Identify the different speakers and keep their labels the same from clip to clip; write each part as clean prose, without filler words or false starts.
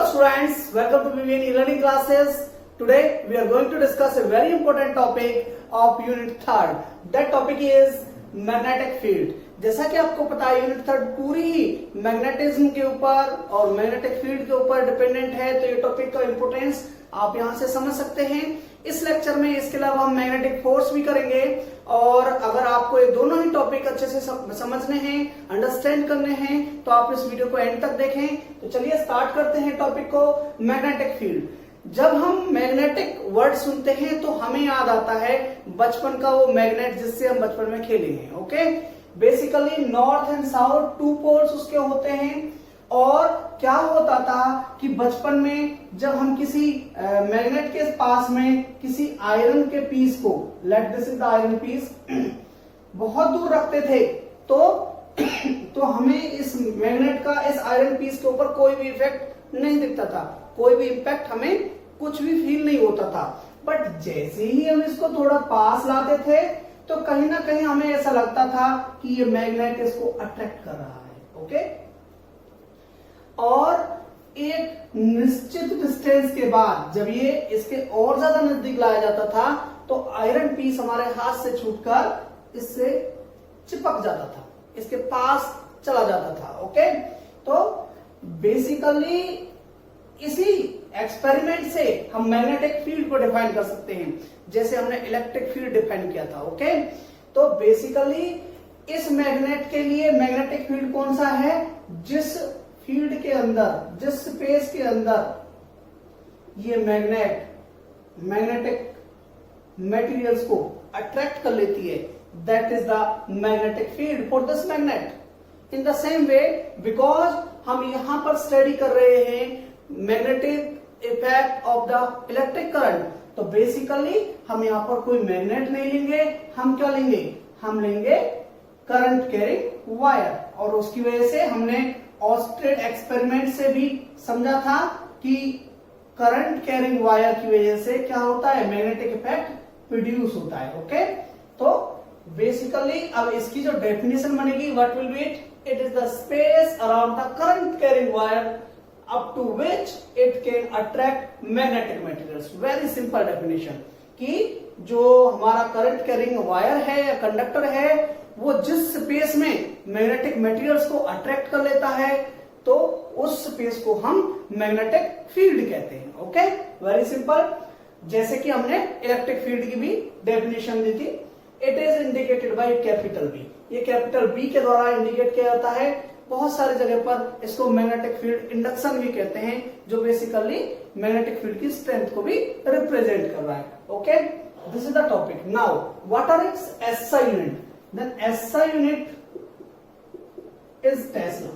Speaker 1: students, welcome to BBN e-learning classes. Today we are going to discuss a very important topic of unit third. That topic is magnetic field. जैसा कि आपको पता है unit third पूरी magnetism के ऊपर और मैग्नेटिक फील्ड के ऊपर डिपेंडेंट है, तो ये टॉपिक का इंपोर्टेंस आप यहां से समझ सकते हैं इस लेक्चर में। इसके अलावा हम मैग्नेटिक फोर्स भी करेंगे, और अगर आपको ये दोनों ही टॉपिक अच्छे से समझने हैं, अंडरस्टैंड करने हैं, तो आप इस वीडियो को एंड तक देखें। तो चलिए स्टार्ट करते हैं टॉपिक को, मैग्नेटिक फील्ड। जब हम मैग्नेटिक वर्ड सुनते हैं तो हमें याद आता है बचपन का वो मैग्नेट जिससे हम बचपन में खेले हैं। Okay, basically north and south two poles उसके होते हैं। और क्या होता था कि बचपन में जब हम किसी मैग्नेट के पास में किसी आयरन के पीस को, let this is the iron piece, बहुत दूर रखते थे तो हमें इस मैग्नेट का इस आयरन पीस के ऊपर कोई भी इफेक्ट नहीं दिखता था, कोई भी इम्पैक्ट हमें कुछ भी फील नहीं होता था। बट जैसे ही हम इसको थोड़ा पास लाते थे तो कहीं ना कहीं हमें ऐसा लगता था कि ये मैग्नेट इसको अट्रैक्ट कर रहा है। ओके, और एक निश्चित डिस्टेंस के बाद जब ये इसके और ज्यादा नजदीक लाया जाता था तो आयरन पीस हमारे हाथ से छूटकर इससे चिपक जाता था, इसके पास चला जाता था। ओके, तो बेसिकली इसी एक्सपेरिमेंट से हम मैग्नेटिक फील्ड को डिफाइन कर सकते हैं, जैसे हमने इलेक्ट्रिक फील्ड डिफाइन किया था। ओके, तो बेसिकली इस मैग्नेट के लिए मैग्नेटिक फील्ड कौन सा है? जिस फील्ड के अंदर, जिस स्पेस के अंदर ये मैग्नेटिक मटेरियल्स को अट्रैक्ट कर लेती है, that is the magnetic field for this magnet. In the same way, because हम यहां पर स्टडी कर रहे हैं magnetic effect of the electric current, तो बेसिकली हम यहां पर कोई मैग्नेट नहीं लेंगे, हम क्या लेंगे? हम लेंगे करंट कैरिंग वायर। और उसकी वजह से हमने ऑस्टेड एक्सपेरिमेंट से भी समझा था कि करंट कैरिंग वायर की वजह से क्या होता है? मैग्नेटिक इफेक्ट प्रोड्यूस होता है। ओके, तो बेसिकली अब इसकी जो डेफिनेशन बनेगी, what will be it? It is the space around the current carrying wire up to which it can attract magnetic materials. Very simple definition कि जो हमारा करंट कैरिंग वायर है या कंडक्टर है, वो जिस स्पेस में मैग्नेटिक मटेरियल्स को अट्रैक्ट कर लेता है तो उस स्पेस को हम मैग्नेटिक फील्ड कहते हैं। Okay, very simple. जैसे कि हमने इलेक्ट्रिक फील्ड की भी डेफिनेशन दी थी, it is indicated by capital B. ये कैपिटल बी के द्वारा इंडिकेट किया जाता है। बहुत सारी जगह पर इसको मैग्नेटिक फील्ड इंडक्शन भी कहते हैं, जो बेसिकली मैग्नेटिक फील्ड की स्ट्रेंथ को भी रिप्रेजेंट कर रहा है। Okay, this is the topic. Now what are its SI unit? Then SI unit is tesla.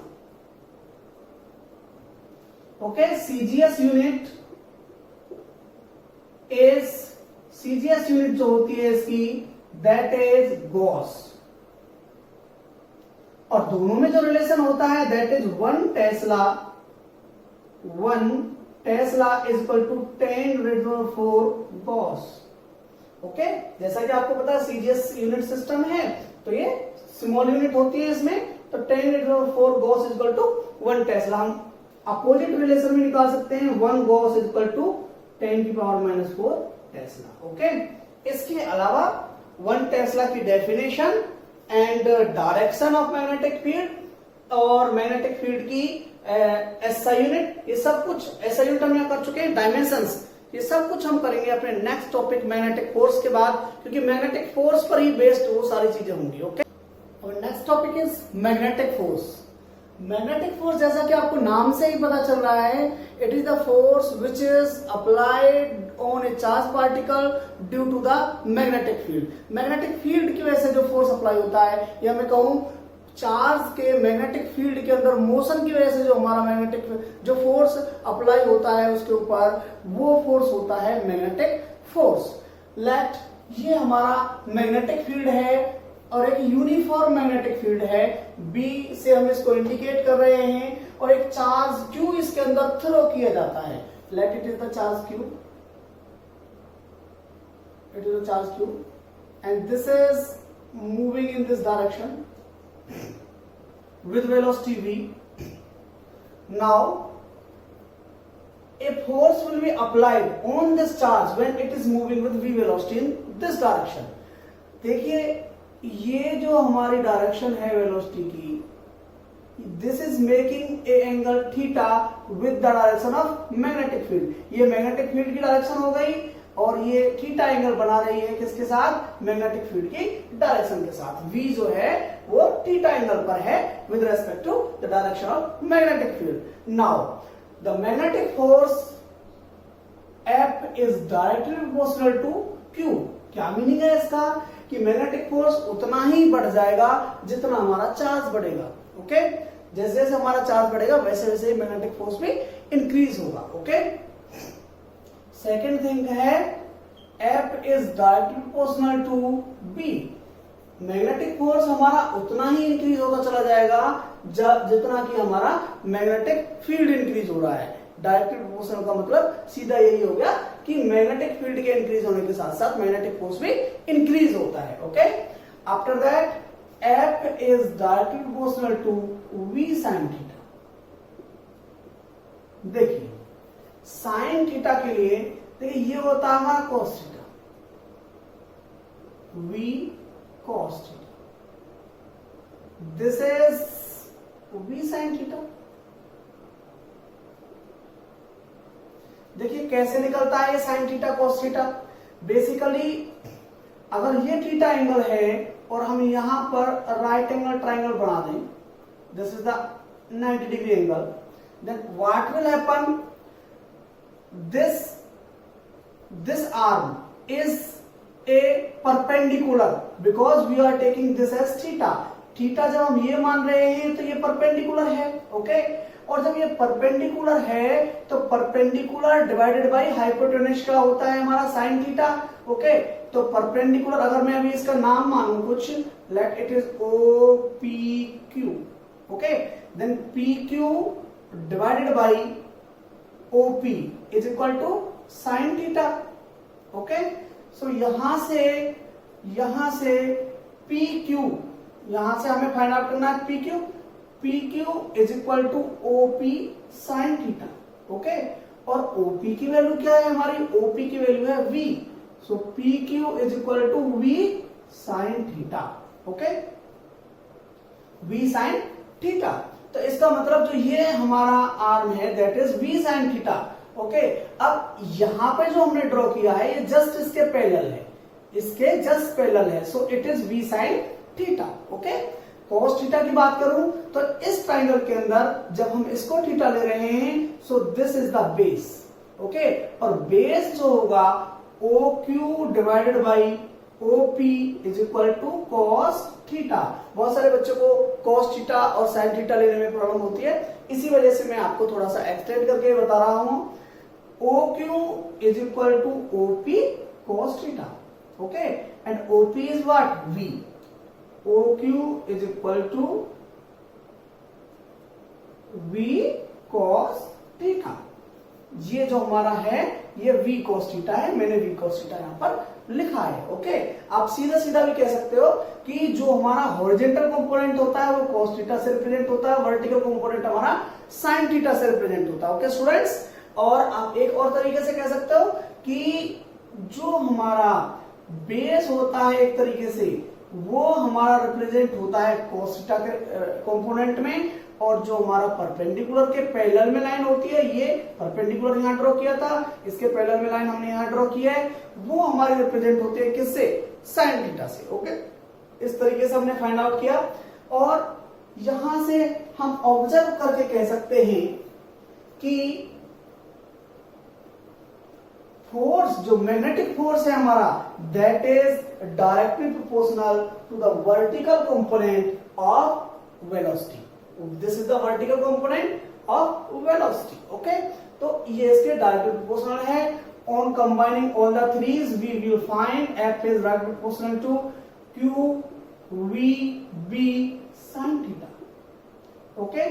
Speaker 1: Okay, CGS unit जो होती है इसकी, दैट इज गॉस। और दोनों में जो रिलेशन होता है that is 1 tesla is equal to 10⁻⁴ gauss. Okay, जैसा कि आपको पता है सीजीएस यूनिट सिस्टम है तो ये स्मॉल यूनिट होती है इसमें, तो 10⁻⁴ gauss is equal to 1 tesla. हम अपोजिट रिलेशन में निकाल सकते हैं, 1 gauss is equal to 10⁻⁴ tesla. Okay, इसके अलावा 1 टेस्ला की definition and direction of magnetic field और मैग्नेटिक फील्ड की एसआई यूनिट, ये सब कुछ एसआई यूनिट हम यहाँ कर चुके हैं। डायमेंशंस, ये सब कुछ हम करेंगे अपने नेक्स्ट टॉपिक मैग्नेटिक फोर्स के बाद, क्योंकि मैग्नेटिक फोर्स पर ही बेस्ड वो सारी चीजें होंगी। ओके, और next topic is magnetic force. Magnetic force, जैसा कि आपको नाम से ही पता चल रहा है, it is the force which is applied on a charge particle due to the magnetic field. Magnetic field की वजह से जो फोर्स अप्लाई होता है, या मैं कहूं चार्ज के मैग्नेटिक फील्ड के अंदर मोशन की वजह से जो हमारा मैग्नेटिक जो फोर्स अप्लाई होता है उसके ऊपर, वो फोर्स होता है मैग्नेटिक फोर्स। लेट ये हमारा मैग्नेटिक फील्ड है और एक यूनिफॉर्म मैग्नेटिक फील्ड है, बी से हम इसको इंडिकेट कर रहे हैं, और एक चार्ज क्यू इसके अंदर थ्रो किया जाता है। Late it is the charge Q, it is a charge q and this is moving in this direction with velocity v. Now a force will be applied on this charge when it is moving with v velocity in this direction. देखिए ये जो हमारी direction है velocity की, this is making A angle theta with the direction of magnetic field. ये magnetic field की direction हो गई और ये थीटा एंगल बना रही है किसके साथ, मैग्नेटिक फील्ड की डायरेक्शन के साथ। v जो है वो थीटा एंगल पर है with respect to the direction of magnetic field. Now the magnetic force F is directly proportional to Q। क्या मीनिंग है इसका कि मैग्नेटिक फोर्स उतना ही बढ़ जाएगा जितना हमारा चार्ज बढ़ेगा। ओके, जैसे जैसे हमारा चार्ज बढ़ेगा वैसे वैसे मैग्नेटिक फोर्स भी इंक्रीज होगा। ओके, सेकेंड थिंग है F is directly proportional to B। Magnetic force हमारा उतना ही इंक्रीज होगा चला जाएगा जितना कि हमारा मैग्नेटिक फील्ड इंक्रीज हो रहा है। डायरेक्टली प्रोपोर्शनल का मतलब सीधा यही हो गया कि मैग्नेटिक फील्ड के इंक्रीज होने के साथ साथ मैग्नेटिक फोर्स भी इंक्रीज होता है। Okay, after that F is directly proportional to V sin theta. देखिए साइन थीटा के लिए देखिए ये होता है हमारा cos theta, V cos theta, this is V sin theta. देखिए कैसे निकलता है ये sine theta cos theta. Basically अगर ये थीटा एंगल है और हम यहां पर राइट एंगल ट्राइंगल बना दें, this is the 90 degree angle, then what will happen, this arm is a perpendicular because we are taking this as theta. Theta जब हम ये मान रहे हैं तो ये परपेंडिकुलर है। ओके, और जब ये परपेंडिकुलर है तो परपेंडिकुलर डिवाइडेड बाय हाइपोटेन्यूज का होता है हमारा साइन थीटा। ओके, तो परपेंडिकुलर अगर मैं अभी इसका नाम मानूं कुछ, let it is O P Q. Okay, then P Q divided by O P is equal to sine theta. Okay, so यहां से पी क्यू, यहां से हमें फाइंड आउट करना है P Q. P Q is equal to O P sine theta. Okay, और OP की value क्या है हमारी, ओपी की वैल्यू है v, so P Q is equal to v sine theta. Okay, v sine theta. तो इसका मतलब जो ये हमारा आर्म है that is v sine theta. Okay, अब यहां पे जो हमने ड्रॉ किया है ये जस्ट इसके पैरेलल है, इसके जस्ट पैरेलल है, so it is v sine theta. Okay, cos theta की बात करूं तो इस ट्राइंगल के अंदर जब हम इसको थीटा ले रहे हैं, so this is the base. Okay, और बेस जो होगा O Q divided by O P is equal to cos theta. बहुत सारे बच्चों को cos थीटा और sin थीटा लेने में प्रॉब्लम होती है, इसी वजह से मैं आपको थोड़ा सा एक्सटेंड करके बता रहा हूं। O Q is equal to O P cos theta. Okay, and O P is what, v। OQ is equal to V cos theta. ये जो हमारा है ये V cos थीटा है, मैंने V cos थीटा यहां पर लिखा है। ओके, आप सीधा सीधा भी कह सकते हो कि जो हमारा हॉरिजॉन्टल कंपोनेंट होता है वो cos थीटा से रिप्रेजेंट होता है, वर्टिकल कंपोनेंट हमारा sin थीटा से रिप्रेजेंट होता है। ओके स्टूडेंट्स, और आप एक और तरीके से कह सकते हो कि जो हमारा बेस होता है एक तरीके से वो हमारा रिप्रेजेंट होता है cos थीटा के कंपोनेंट में, और जो हमारा परपेंडिकुलर के पैरेलल में लाइन होती है, ये परपेंडिकुलर यहां ड्रॉ किया था, इसके पैरेलल में लाइन हमने यहां ड्रॉ किया है, वो हमारे रिप्रेजेंट होते हैं किससे, साइन थीटा से। ओके, इस तरीके से हमने फाइंड आउट किया, और यहां से हम ऑब्जर्व करके कह सकते हैं कि फोर्स जो मैग्नेटिक फोर्स है हमारा that is directly proportional to the vertical component of velocity. This is the vertical component of velocity. Okay, तो ये इसके डायरेक्टली प्रोपोर्शनल है। On combining all the threes we will find F is directly proportional to Q V B sine theta. Okay,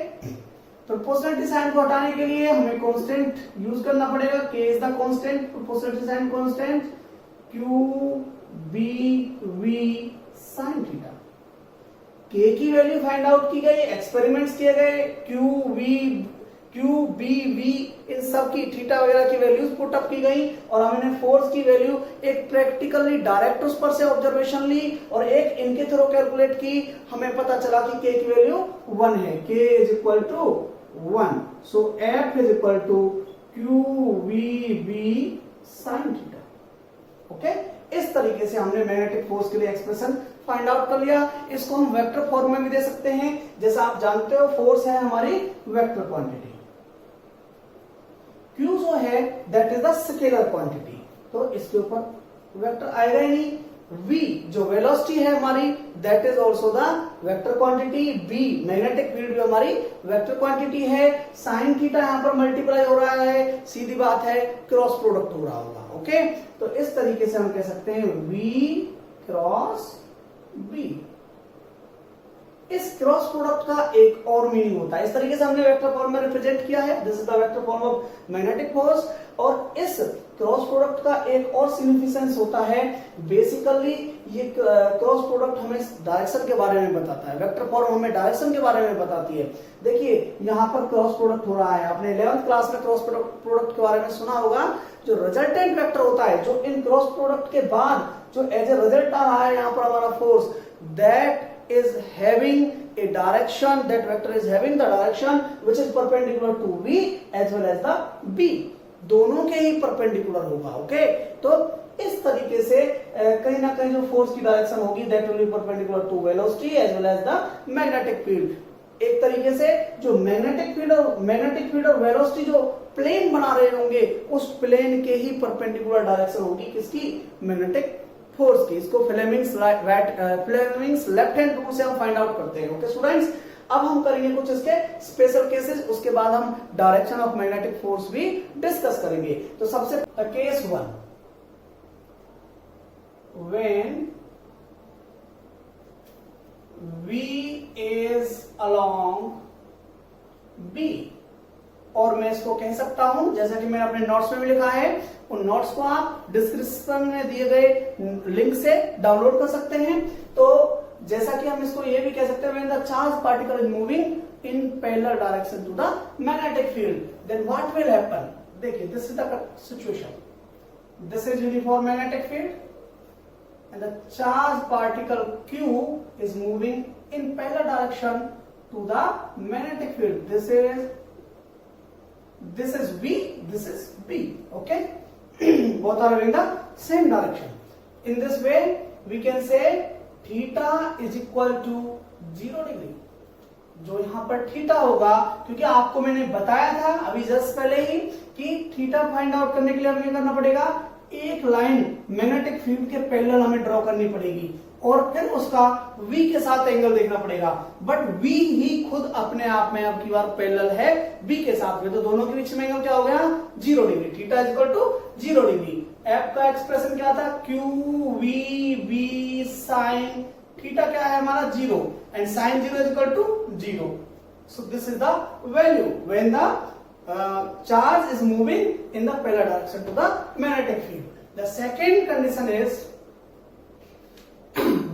Speaker 1: proportionality sign को हटाने के लिए हमें constant use करना पड़ेगा। k is the constant, proportionality sign constant, q b v sin theta. k की value find out की गई, एक्सपेरिमेंट्स किए गए, q क्यू बी वी इन सब की थीटा वगैरह की वैल्यूज पुट अप की गई और हमने फोर्स की वैल्यू एक प्रैक्टिकली डायरेक्ट उस पर से ऑब्जर्वेशन ली और एक इनके थ्रू कैलकुलेट की। हमें पता चला कि के की वैल्यू 1 है, K is equal to 1, so F is equal to Q V B sine theta. Okay, इस तरीके से हमने मैग्नेटिक फोर्स के लिए एक्सप्रेशन फाइंड आउट कर लिया। इसको हम वेक्टर फॉर्म में भी दे सकते हैं। जैसा आप जानते हो फोर्स है हमारी वेक्टर क्वांटिटी, Q जो है that is the scalar quantity, तो इसके ऊपर वेक्टर आएगा ही नहीं। V जो वेलोसिटी है हमारी that is also the vector quantity. B magnetic field जो हमारी वेक्टर क्वांटिटी है। साइन थीटा यहां पर मल्टीप्लाई हो रहा है, सीधी बात है क्रॉस प्रोडक्ट हो रहा होगा। ओके, तो इस तरीके से हम कह सकते हैं V क्रॉस B। इस क्रॉस प्रोडक्ट का एक और मीनिंग होता है, इस तरीके से हमने वेक्टर फॉर्म में रिप्रेजेंट किया है। This is the vector form of magnetic force. और इस क्रॉस प्रोडक्ट का एक और सिग्निफिकेंस होता है, बेसिकली ये क्रॉस प्रोडक्ट हमें डायरेक्शन के बारे में बताता है, वेक्टर फॉर्म हमें डायरेक्शन के बारे में बताती है। देखिए यहां पर क्रॉस प्रोडक्ट हो रहा है, आपने 11th क्लास में क्रॉस प्रोडक्ट के बारे में सुना होगा। जो रिजल्टेंट वेक्टर होता है, जो इन क्रॉस प्रोडक्ट के बाद जो एज ए रिजल्ट आ रहा है यहां पर हमारा force, that is having a direction, that vector is having the direction which is perpendicular to V as well as the B, दोनों के ही परपेंडिकुलर होगा। ओके, तो इस तरीके से कहीं ना कहीं जो फोर्स की डायरेक्शन होगी that will be perpendicular to velocity as well as the magnetic field. एक तरीके से जो मैग्नेटिक फील्ड और वेलोसिटी जो प्लेन बना रहे होंगे उस प्लेन के ही परपेंडिकुलर डायरेक्शन होगी किसकी, मैग्नेटिक फोर्स की। इसको फ्लेमिंग्स लेफ्ट हैंड रूल से हम फाइंड आउट करते हैं। ओके स्टूडेंट्स, अब हम करेंगे कुछ इसके स्पेशल केसेस, उसके बाद हम डायरेक्शन ऑफ मैग्नेटिक फोर्स भी डिस्कस करेंगे। तो सबसे case 1, when V is along B, और मैं इसको कह सकता हूं जैसा कि मैंने अपने नोट्स में भी लिखा है, उन नोट्स को आप डिस्क्रिप्शन में दिए गए लिंक से डाउनलोड कर सकते हैं। तो जैसा कि हम इसको ये भी कह सकते हैं, when the charge particle is moving in parallel direction to the magnetic field, then what will happen. देखिए this is the situation, this is uniform magnetic field and the charge particle Q is moving in parallel direction to the magnetic field. This is V, this is B. Okay, both are in the same direction. In this way we can say theta is equal to 0 degree. जो यहां पर theta होगा, क्योंकि आपको मैंने बताया था अभी जस्ट पहले ही कि थीटा फाइंड आउट करने के लिए हमें करना पड़ेगा, एक लाइन मैग्नेटिक फील्ड के पैरेलल हमें ड्रॉ करनी पड़ेगी और फिर उसका V के साथ एंगल देखना पड़ेगा। बट V ही खुद अपने आप में अब की बार पैरेलल है B के साथ में, तो दोनों के बीच में एंगल क्या हो गया, 0 degree. Theta is equal to 0 degree. F का एक्सप्रेशन क्या था, QVB साइन थीटा क्या है हमारा 0 and sine 0 is equal to 0। So this is the value when the charge is moving in the parallel direction to the magnetic field. The second condition is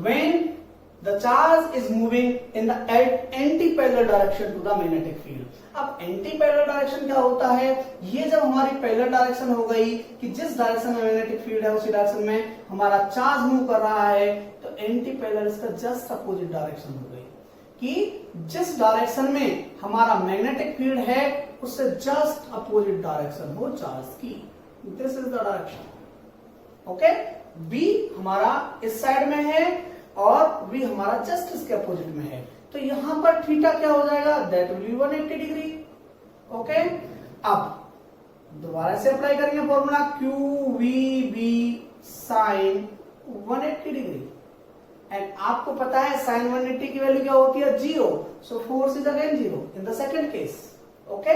Speaker 1: when the charge is moving in the anti-parallel direction to the magnetic field. अब anti-parallel direction क्या होता है, ये जब हमारी parallel direction हो गई कि जिस डायरेक्शन में मैग्नेटिक फील्ड है उसी डायरेक्शन में हमारा चार्ज मूव कर रहा है, तो anti-parallel इसका जस्ट अपोजिट डायरेक्शन हो गई कि जिस डायरेक्शन में हमारा मैग्नेटिक फील्ड है उससे जस्ट अपोजिट डायरेक्शन हो चार्ज की। This is the direction. Okay, B हमारा इस साइड में है और वी हमारा जस्ट इसके अपोजिट में है, तो यहां पर थीटा क्या हो जाएगा, that will be 180 degree. Okay, अब दोबारा से अप्लाई करेंगे formula QVB sine 180 degree and आपको पता है साइन 180 की वैल्यू क्या होती है, 0, so force is again 0 in the second case. Okay,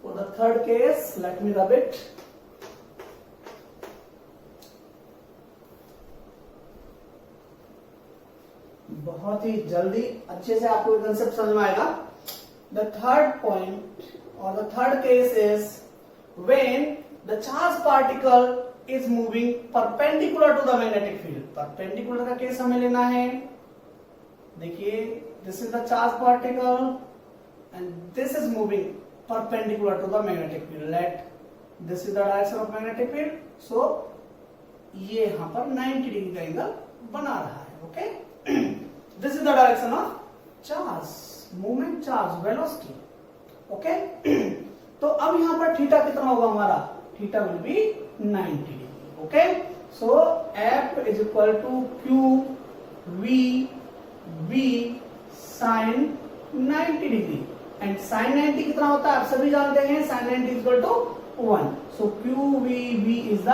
Speaker 1: for the third case let me rub it. बहुत ही जल्दी अच्छे से आपको कंसेप्ट समझ में आएगा। The third point or the third case is when the charged particle is moving perpendicular to the magnetic field. Perpendicular का case हमें लेना है। देखिए this is the charged particle and this is moving perpendicular to the magnetic field. Let this is the direction of magnetic field. So ये यहां पर 90 degree का angle बना रहा है. Okay, this is the direction of charge, movement charge, velocity. Okay, तो अब यहां पर थीटा कितना होगा हमारा? Theta will be 90 degree. Okay, so F is equal to Q V B sine 90 degree. And sine 90 कितना होता है आप सभी जानते हैं, sine 90 equal to 1. So Q V B is the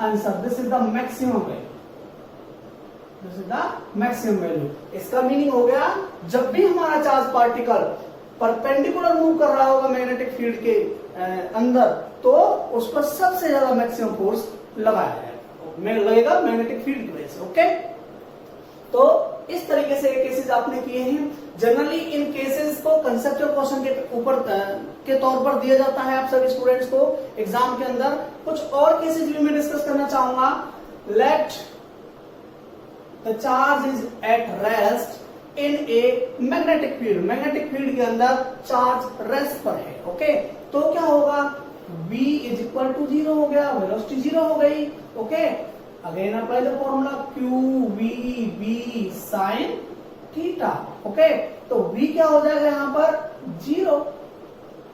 Speaker 1: answer. This is the maximum value. This is the maximum value. इसका meaning हो गया, जब भी हमारा चार्ज पार्टिकल परपेंडिकुलर मूव कर रहा होगा मैग्नेटिक फील्ड के अंदर, तो उस पर सबसे ज्यादा मैक्सिमम फोर्स लगाया लगेगा मैग्नेटिक फील्ड की वजह से. ओके, तो इस तरीके से केसेस आपने किए हैं. जनरली इन केसेस को कंसेप्चुअल क्वेश्चन के ऊपर के तौर पर दिया जाता है आप सभी स्टूडेंट्स को एग्जाम के अंदर. कुछ और केसेस भी मैं डिस्कस करना चाहूंगा. Let the charge is at rest in a magnetic field. Magnetic field के अंदर चार्ज रेस्ट पर है. ओके, तो क्या होगा? V इज इक्वल टू 0 हो गया, वेलोसिटी 0 हो गई. Okay, again apply the formula Q V B sign theta. Okay, तो V क्या हो जाएगा यहाँ पर? 0.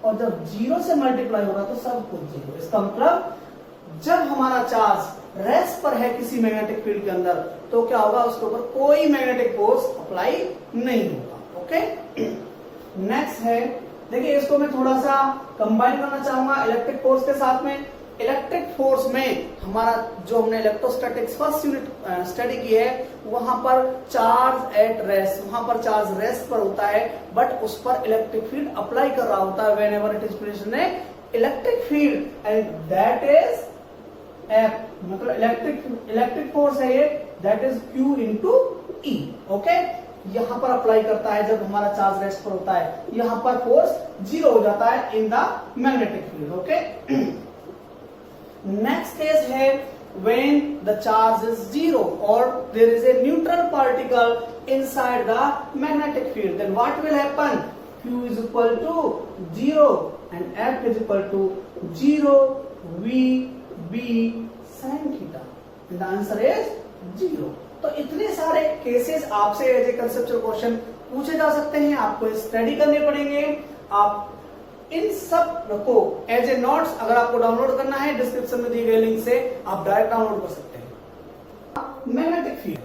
Speaker 1: और जब 0 से मल्टीप्लाई होगा तो सब कुछ 0. इसका मतलब जब हमारा चार्ज रेस्ट पर है किसी मैग्नेटिक फील्ड के अंदर, तो क्या होगा? उसके ऊपर कोई मैग्नेटिक फोर्स अप्लाई नहीं होगा. ओके, नेक्स्ट है, देखिए इसको मैं थोड़ा सा कंबाइन करना चाहूंगा इलेक्ट्रिक फोर्स के साथ में. इलेक्ट्रिक फोर्स में हमारा जो हमने इलेक्ट्रोस्टैटिक्स फर्स्ट यूनिट स्टडी की है, वहां पर चार्ज एट रेस्ट, वहां पर चार्ज रेस्ट पर होता है, बट उस पर इलेक्ट्रिक फील्ड अप्लाई कर रहा होता है when ever it is present in electric field, and that is F. मतलब इलेक्ट्रिक फोर्स है ये, that is Q into E. Okay, यहां पर अप्लाई करता है जब हमारा चार्ज रेस्ट पर होता है. यहां पर फोर्स 0 हो जाता है in the magnetic field. Okay, next case है when the charge is 0 or there is a neutral particle inside the magnetic field, then what will happen? Q is equal to 0 and F is equal to 0 V B sin theta, and the answer is 0. तो इतने सारे cases आपसे as a conceptual question पूछे जा सकते हैं, आपको study करने पड़ेंगे. आप इन सब को एज ए नोट्स अगर आपको डाउनलोड करना है, डिस्क्रिप्शन में दिए गए लिंक से आप डायरेक्ट डाउनलोड कर सकते हैं. Magnetic field